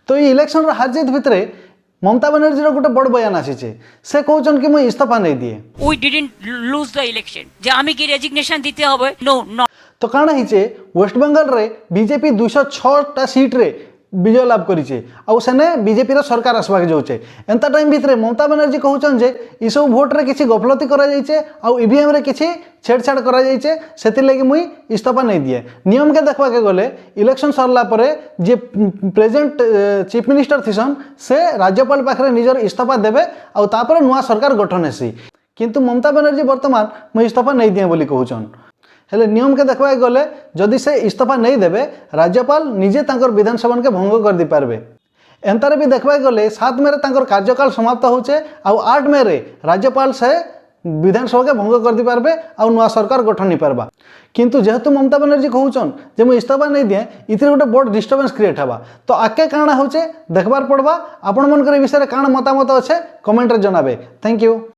तो ये इलेक्शन हार जीत भितर ममता बनर्जी गोटे बड़ बयान आसी से कहउछन कि मुई इस्तीफा नहीं दिए We didn't lose the election. जे आमी की रेजिग्नेशन दीते हबे नो नो तो काना हिचे वेस्ट बंगाल रे बीजेपी 206 सीट रे विजय लाभ करिचे आउ सेने बीजेपी रो सरकार आसबाक जाउचे एंता टाइम भितर ममता बनर्जी कहउछन जे ई सब वोट रे किछि गफलती करा जाइचे आउ ईवीएम रे किछि छेड़छाड़ करा जाइचे सेति लागि मुई इस्तीफा नहीं दिए नियम के देखबा के गले इलेक्शन सरला परे जे प्रेजेंट चीफ मिनिस्टर थिसन से राज्यपाल पाखरे निजर इस्तीफा देबे आउ तापर नुआ सरकार गठन हेसी किंतु ममता बनर्जी वर्तमान मुई इस्तीफा नहीं दिए बोली कहउछन हेले नियम के देखबा गले जदि से इस्तीफा नहीं देबे राज्यपाल निजे तांकर विधानसभा के भंग कर दी पारबे एंतारे भी देखबा गले 7 मे रे तांकर कार्यकाल समाप्त होचे आउ 8 मे रे राज्यपाल से विधानसभा के भंग कर दी पारबे आउ नुआ सरकार गठन नहीं पारबा किंतु जेहेतु ममता बनर्जी कहउछन जे मु इस्तीफा नहीं दिए इथिरे गोटे बड़ डिस्टर्बेंस क्रिएट हबा तो आके काना होचे देखबार पड़बा आपण मनकर विषय रे काना मतामत अच्छे कमेंट रे जनाबे थैंक यू।